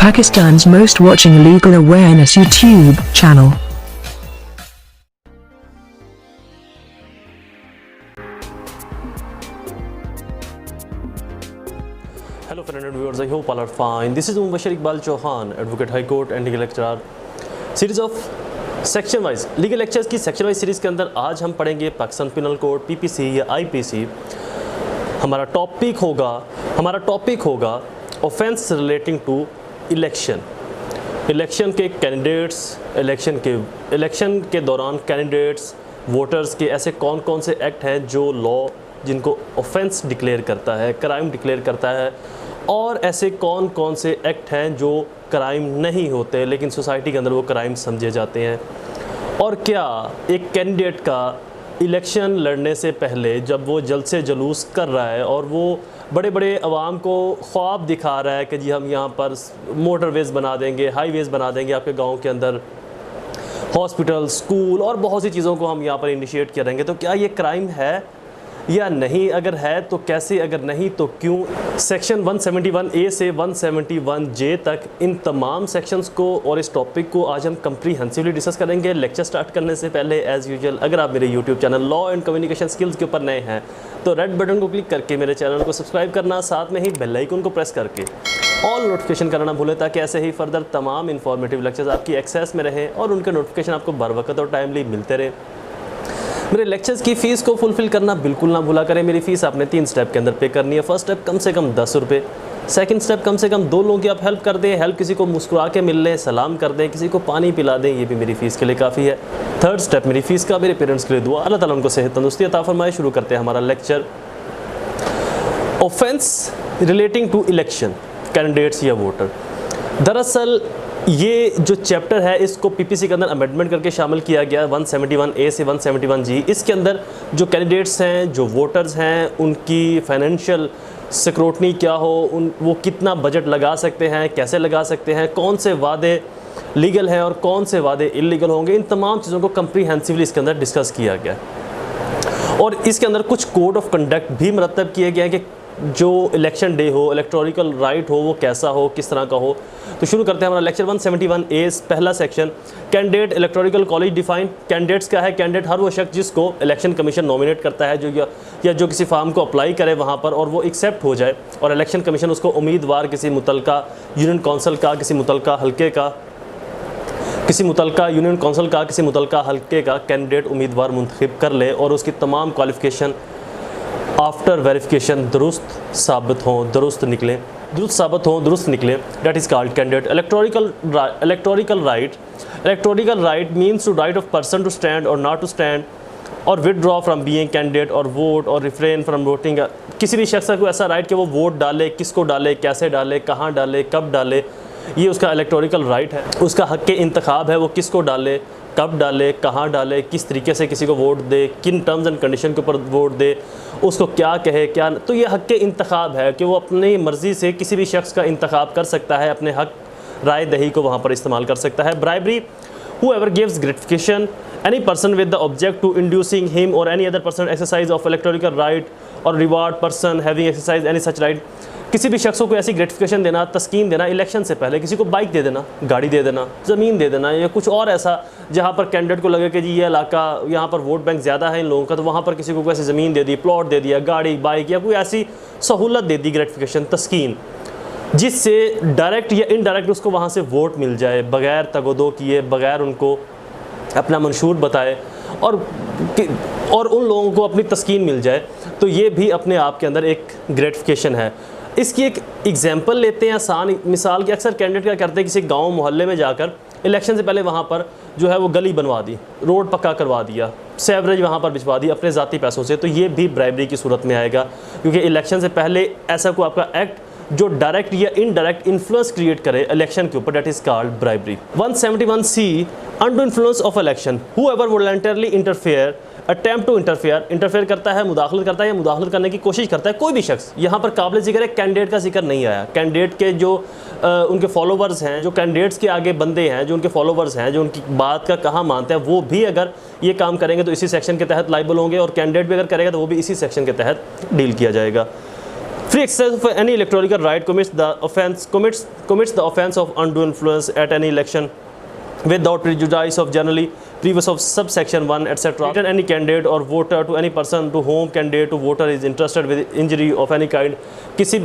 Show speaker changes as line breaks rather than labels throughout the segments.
Pakistan's most watching legal awareness YouTube channel.
Hello friends and viewers, I hope all are fine. This is Mubashir Iqbal Chauhan, Advocate High Court and Legal Lecturer. Series of section wise legal lectures की section wise series के अंदर आज हम पढ़ेंगे Pakistan penal code PPC या IPC. हमारा topic होगा offence relating to election के कैंडिडेट्स, इलेक्शन के दौरान कैंडिडेट्स, वोटर्स के ऐसे कौन कौन से एक्ट हैं जो लॉ जिनको ऑफेंस डिक्लेयर करता है, क्राइम डिक्लेयर करता है, और ऐसे कौन कौन से एक्ट हैं जो क्राइम नहीं होते लेकिन सोसाइटी के अंदर वो क्राइम समझे जाते हैं। और क्या एक कैंडिडेट का इलेक्शन लड़ने से पहले जब वो जल्द से जुलूस कर रहा है और वो बड़े बड़े अवाम को ख्वाब दिखा रहा है कि जी हम यहाँ पर मोटरवेज़ बना देंगे, हाईवेज़ बना देंगे, आपके गांव के अंदर हॉस्पिटल, स्कूल और बहुत सी चीज़ों को हम यहाँ पर इनिशिएट करेंगे, तो क्या ये क्राइम है या नहीं? अगर है तो कैसे, अगर नहीं तो क्यों? सेक्शन 171A से 171J तक इन तमाम सेक्शंस को और इस टॉपिक को आज हम कंप्रीहेंसिवली डिस्कस करेंगे। लेक्चर स्टार्ट करने से पहले एज़ यूजुअल अगर आप मेरे YouTube channel law and communication skills के ऊपर नए हैं तो रेड बटन को क्लिक करके मेरे चैनल को सब्सक्राइब करना, साथ में ही बेल आइकन को प्रेस करके ऑल नोटिफिकेशन करना भूलें ताकि ऐसे ही फर्दर तमाम इन्फॉर्मेटिव लेक्चर्स आपकी एक्सेस में रहें और उनके नोटिफिकेशन आपको बर वक्त और टाइमली मिलते रहे। मेरे लेक्चर्स की फ़ीस को फुलफ़िल करना बिल्कुल ना भूला करें। मेरी फ़ीस आपने 3 स्टेप के अंदर पे करनी है। फर्स्ट स्टेप कम से कम 10 रुपये, सेकंड स्टेप कम से कम 2 लोगों की आप हेल्प कर दें, हेल्प किसी को मुस्कुरा के मिल लें, सलाम कर दें, किसी को पानी पिला दें, ये भी मेरी फ़ीस के लिए काफ़ी है। थर्ड स्टेप मेरी फ़ीस का मेरे पेरेंट्स के लिए दुआ, अल्लाह ताला उनको सेहत तंदुरुस्ती अता फरमाए। शुरू करते हैं हमारा lecture. Offence relating to election, candidates या वोटर। दरअसल ये जो चैप्टर है इसको पीपीसी के अंदर अमेंडमेंट करके शामिल किया गया 171A से 171G। इसके अंदर जो कैंडिडेट्स हैं, जो वोटर्स हैं, उनकी फाइनेंशियल सिक्योरिटी क्या हो, वो कितना बजट लगा सकते हैं, कैसे लगा सकते हैं, कौन से वादे लीगल हैं और कौन से वादे इलीगल होंगे, इन तमाम चीज़ों को कंप्रीहेंसिवली इसके अंदर डिस्कस किया गया। और इसके अंदर कुछ कोड ऑफ कंडक्ट भी मरतब किए गए हैं कि जो इलेक्शन डे हो, इलेक्टोरल राइट हो, वो कैसा हो, किस तरह का हो। तो शुरू करते हैं हमारा लेक्चर 171A। पहला section, candidate electoral college define. Candidates क्या है? कैंडिडेट हर वो शख्स जिसको इलेक्शन कमीशन नॉमिनेट करता है, जो या जो किसी फार्म को अप्लाई करे वहाँ पर और वो एक्सेप्ट हो जाए और इलेक्शन कमीशन उसको उम्मीदवार किसी मुतलका यूनियन काउंसिल का, किसी मुतलका हल्के का, किसी मुतलका यूनियन काउंसिल का, किसी मुतलका हल्के का कैंडिडेट उम्मीदवार मुंतखब कर ले और उसकी तमाम क्वालिफिकेशन आफ्टर वेरिफिकेशन दुरुस्त साबित हों, दुरुस्त निकले, that is called candidate. Electoral right means to right of person to stand और नॉट टू स्टैंड और विदड्रॉ फ्रॉम बीइंग कैंडिडेट और वोट और रिफ्रेन फ्रॉम वोटिंग। किसी भी शख्स को ऐसा राइट कि वो वोट डाले, किसको डाले, कैसे डाले, कहाँ डाले, कब डाले, ये उसका इलेक्टोरल राइट है। उसका हक़ के इंतखाब है, वो किसको डाले, कब डाले, कहाँ डाले, किस तरीके से किसी को वोट दे, किन टर्म्स एंड कंडीशन के ऊपर वोट दे, उसको क्या कहे, क्या। तो ये हक़ के इंतखाब है कि वो अपनी मर्ज़ी से किसी भी शख्स का इंतखाब कर सकता है, अपने हक़ राय दही को वहाँ पर इस्तेमाल कर सकता है। Bribery, whoever gives gratification any person with the object to inducing him or any other person exercise of electoral right or reward person having exercised any such right। किसी भी शख्स को ऐसी ग्रेटिफिकेशन देना, तस्कीन देना इलेक्शन से पहले, किसी को बाइक दे देना, गाड़ी दे देना, ज़मीन दे देना या कुछ और ऐसा जहाँ पर कैंडिडेट को लगे कि जी ये इलाका, यहाँ पर वोट बैंक ज़्यादा है इन लोगों का, तो वहाँ पर किसी को ऐसी ज़मीन दे दी, प्लॉट दे दिया, गाड़ी, बाइक या कोई ऐसी सहूलत दे दी, ग्रेटिफिकेशन, तस्कीन, जिससे डायरेक्ट या इनडायरेक्ट उसको वहाँ से वोट मिल जाए बग़ैर तगोदो किए, बग़ैर उनको अपना मंशूर बताए और उन लोगों को अपनी तस्कीन मिल जाए। तो ये भी अपने आप के अंदर एक ग्रेटिफिकेशन है। इसकी एक एग्जांपल लेते हैं, आसान मिसाल की। अक्सर कैंडिडेट क्या करते हैं, किसी गांव मोहल्ले में जाकर इलेक्शन से पहले वहां पर जो है वो गली बनवा दी, रोड पक्का करवा दिया, सेवरेज वहां पर भिजवा दी अपने ज़ाती पैसों से, तो ये भी ब्राइबरी की सूरत में आएगा क्योंकि इलेक्शन से पहले ऐसा कोई आपका एक्ट जो डायरेक्ट या इनडायरेक्ट इन्फ्लुएंस क्रिएट करे इलेक्शन के ऊपर, that is called bribery. 171C, undue influence of election, whoever voluntarily interfere, attempt to interfere करता है, मुदाखलत करता है या मुदाखलत करने की कोशिश करता है कोई भी शख्स। यहाँ पर काबिल जिक्र है, कैंडिडेट का जिक्र नहीं आया। कैंडिडेट के जो उनके फॉलोवर्स हैं, जो कैंडिडेट्स के आगे बंदे हैं, जो उनके फॉलोवर्स हैं, जो उनकी बात का कहाँ मानते हैं, वो भी अगर ये काम करेंगे तो इसी सेक्शन के तहत लाइबल होंगे और कैंडिडेट भी अगर करेगा तो वो भी इसी सेक्शन के तहत डील किया जाएगा। Free exercise of any electoral right commits the offence of undue influence at any election without prejudice of generally previous of subsection 1 etc. Written any candidate or voter to any person to whom candidate to voter is interested with injury of any kind. किसी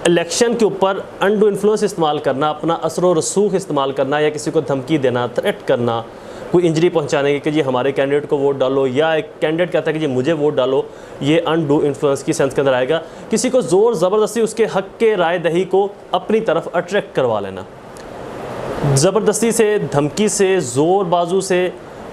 election के ऊपर undo influence इस्तेमाल करना, अपना असर व रसूख इस्तेमाल करना या किसी को धमकी देना, थ्रेट करना, कोई इंजरी पहुंचाने की कि जी हमारे कैंडिडेट को वोट डालो, या एक कैंडिडेट कहता है कि जी मुझे वोट डालो, ये अनडू इन्फ्लुएंस की सेंस के अंदर आएगा। किसी को ज़ोर ज़बरदस्ती उसके हक़ के राय दही को अपनी तरफ अट्रैक्ट करवा लेना, ज़बरदस्ती से, धमकी से, ज़ोर बाजू से,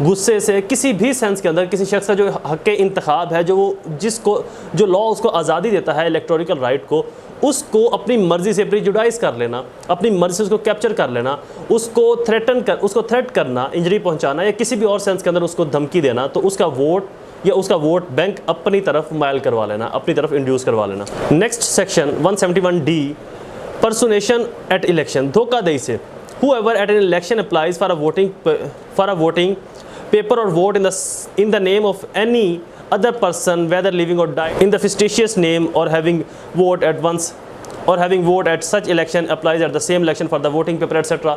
गुस्से से, किसी भी सेंस के अंदर किसी शख्स का जो हक़ इंतखाब है, जो लॉ उसको आज़ादी देता है इलेक्टोरल राइट को, उसको अपनी मर्ज़ी से प्रिजुडाइज कर लेना, अपनी मर्ज़ी से उसको कैप्चर कर लेना, उसको थ्रेट करना, इंजरी पहुंचाना या किसी भी और सेंस के अंदर उसको धमकी देना, तो उसका वोट या उसका वोट बैंक अपनी तरफ मायल करवा लेना, अपनी तरफ इंड्यूस करवा लेना। Next section 171D, personation at election, धोखाधड़ी से। Whoever at an election applies for a voting paper or vote in the name of any other person, whether living or dying, in the fictitious name or having vote at such election applies at the same election for the voting paper etc.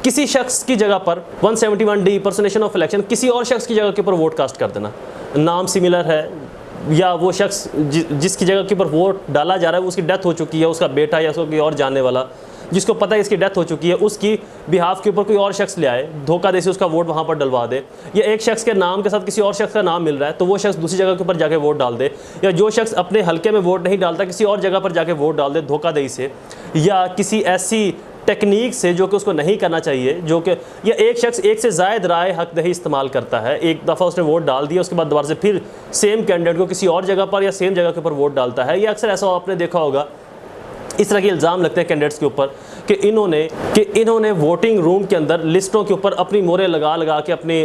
किसी शख्स की जगह पर 171D पर्सनेशन of election, किसी और शख्स की जगह के ऊपर वोट कास्ट कर देना, नाम सिमिलर है या वो शख्स जिसकी जगह के ऊपर वोट डाला जा रहा है उसकी डेथ हो चुकी है, उसका बेटा या उसको कोई और जानने वाला जिसको पता है इसकी डेथ हो चुकी है, उसकी बिहाफ के ऊपर कोई और शख्स ले आए, धोखा दे से उसका वोट वहाँ पर डलवा दे, या एक शख्स के नाम के साथ किसी और शख्स का नाम मिल रहा है तो वो शख्स दूसरी जगह के ऊपर जाके वोट डाल दे, या जो शख्स अपने हलके में वोट नहीं डालता किसी और जगह पर जाके वोट डाल दे धोखाधड़ी से, या किसी ऐसी टेक्निक से जो कि उसको नहीं करना चाहिए, जो कि या एक शख्स एक से ज़ायद राय हक दही इस्तेमाल करता है, एक दफ़ा उसने वोट डाल दिया उसके बाद दोबारा से फिर सेम कैंडिडेट को किसी और जगह पर या सेम जगह के ऊपर वोट डालता है, या अक्सर ऐसा आपने देखा होगा, इस तरह के इल्ज़ाम लगते हैं कैंडिडेट्स के ऊपर कि इन्होंने वोटिंग रूम के अंदर लिस्टों के ऊपर अपनी मोहरें लगा के अपनी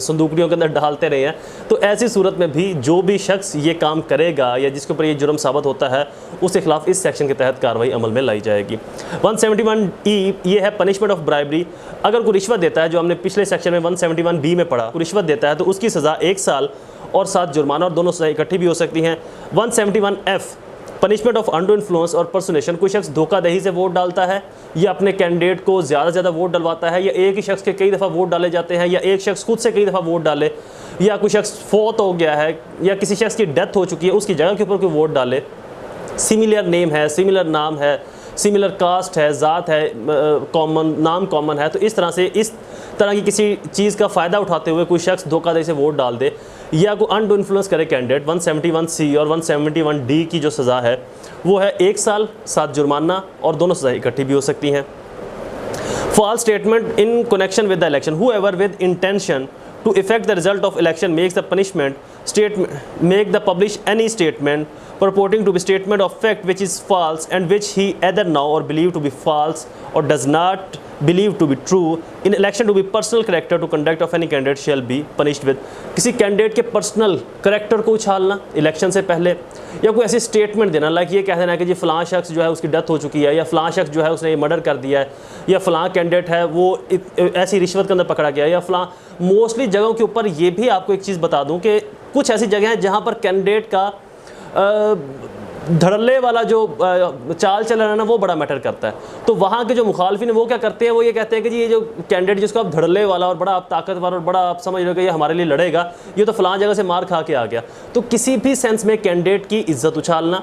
संदूकड़ियों के अंदर डालते रहे हैं। तो ऐसी सूरत में भी जो भी शख्स ये काम करेगा या जिसके ऊपर ये जुर्म साबित होता है उसके खिलाफ इस सेक्शन के तहत कार्रवाई अमल में लाई जाएगी। 171E ये है पनिशमेंट ऑफ ब्राइबरी। अगर कोई रिश्वत देता है, जो हमने पिछले सेक्शन में 171B में पढ़ा, कोई रिश्वत देता है तो उसकी सज़ा 1 साल और 7 जुर्माना, और दोनों सज़ा इकट्ठी भी हो सकती हैं। 171F punishment of undue influence और पर्सुनेशन, कोई शख्स धोखाधड़ी से वोट डालता है या अपने कैंडिडेट को ज़्यादा से ज़्यादा वोट डलवाता है, या एक ही शख्स के कई दफ़ा वोट डाले जाते हैं, या एक शख्स खुद से कई दफ़ा वोट डाले, या कोई शख्स फौत हो गया है या किसी शख्स की डेथ हो चुकी है उसकी जगह के ऊपर कोई वोट डाले, सिमिलर नेम है, सिमिलर नाम है, सिमिलर कास्ट है, ज़ात है, नाम कॉमन है, तो इस तरह की किसी चीज़ का फ़ायदा उठाते हुए कोई शख्स धोखाधड़ी से वोट डाल दे या कोई अनडू इन्फ्लुएंस करे कैंडिडेट, 171C और 171D की जो सज़ा है वो है 1 साल 7 जुर्माना, और दोनों सज़ा इकट्ठी भी हो सकती हैं। False statement in connection with the election, whoever with intention to effect the result of election makes the publish any statement purporting to be statement of fact which is false and which he either know or believe to be false or does not believe to be true in election to be personal character to conduct of any candidate shall be punished with। किसी candidate के personal character को उछालना election से पहले, या कोई ऐसी statement देना like ये कह देना कि जी फ़लाँ शख्स जो है उसकी डेथ हो चुकी है, या फ़लाँ शख्स जो है उसने ये मर्डर कर दिया है, या फ़लाँ कैंडिडेट है वो ऐसी रिश्वत के अंदर पकड़ा गया, या फ़लाँ मोस्टली जगहों के ऊपर ये भी आपको एक चीज़ बता दूं कि कुछ ऐसी जगह हैं जहां पर कैंडिडेट का धड़ल्ले वाला जो चाल चलन है ना वो बड़ा मैटर करता है। तो वहाँ के जो मुखालफिन वो क्या करते हैं, वो ये कहते हैं कि जी ये जो कैंडिडेट जिसको आप धड़ल्ले वाला और बड़ा आप ताकतवर और बड़ा आप समझ रहे हो कि ये हमारे लिए लड़ेगा, ये तो फ़लाँ जगह से मार खा के आ गया। तो किसी भी सेंस में कैंडिडेट की इज्जत उछालना,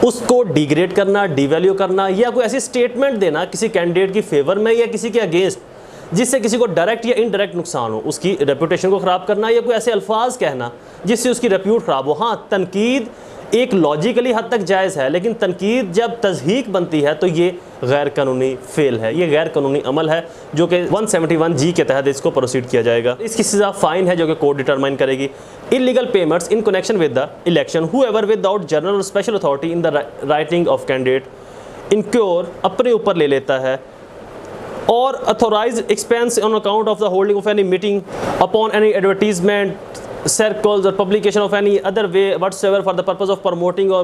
उसको डिग्रेड करना, डिवैल्यू करना, या कोई ऐसी स्टेटमेंट देना किसी कैंडिडेट की फेवर में या किसी के अगेंस्ट जिससे किसी को डायरेक्ट या इनडायरेक्ट नुकसान हो, उसकी रेपुटेशन को ख़राब करना, या कोई ऐसे अल्फाज कहना जिससे उसकी रेप्यूट ख़राब हो। हाँ, तनकीद एक लॉजिकली हद तक जायज़ है, लेकिन तनकीद जब तज़हीक बनती है तो ये गैर कानूनी फेल है, ये गैर कानूनी अमल है जो कि 171G के तहत इसको प्रोसीड किया जाएगा। इसकी सज़ा फ़ाइन है जो कि कोर्ट डिटरमाइन करेगी। Illegal payments in connection with the election, whoever without general और special authority in the writing of candidate incur अपने ऊपर ले लेता है, or authorized expense on account of the holding of any meeting upon any advertisement, circles or publication of any other way whatsoever for the purpose of promoting or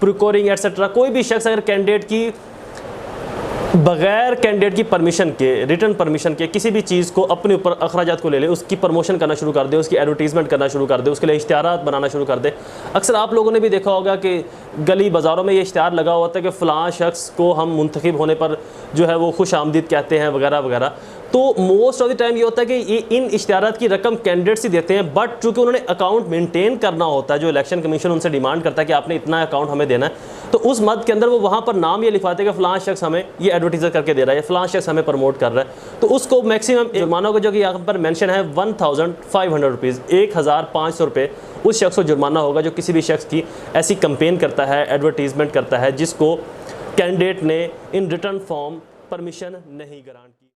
procuring etc। कोई भी शख्स अगर candidate की बगैर candidate की permission के, return permission के किसी भी चीज़ को अपने ऊपर अखराजात को ले ले, उसकी प्रमोशन करना शुरू कर दे, उसकी एडवर्टीजमेंट करना शुरू कर दे, उसके लिए इश्तिहारात बनाना शुरू कर दे। अक्सर आप लोगों ने भी देखा होगा कि गली बाज़ारों में ये इश्तिहार लगा होता है कि फ़लाँ शख्स को हम मुंतखब होने पर जो है वो खुश आमदीद कहते हैं वगैरह वगैरह। तो मोस्ट ऑफ द टाइम ये होता है कि ये इन इश्तिहारात की रकम कैंडिडेट्स ही देते हैं, बट चूँकि उन्होंने अकाउंट मेंटेन करना होता है, जो इलेक्शन कमीशन उनसे डिमांड करता है कि आपने इतना अकाउंट हमें देना है, तो उस मद के अंदर वो वहाँ पर नाम ये लिखवाते हैं कि फ़लाँ शख्स हमें ये एडवर्टीज़र करके दे रहा है, फ़लाँ शख्स हमें प्रमोट कर रहा है। तो उसको मैक्सिमम जुर्माना होगा, जो कि यहाँ पर मेंशन है 1500 रुपीज़, 1500 रुपये उस शख्स को जुर्माना होगा जो किसी भी शख्स की ऐसी कंपेन करता है, एडवर्टीज़मेंट करता है, जिसको कैंडिडेट ने इन रिटर्न फॉर्म परमिशन नहीं ग्रांट की।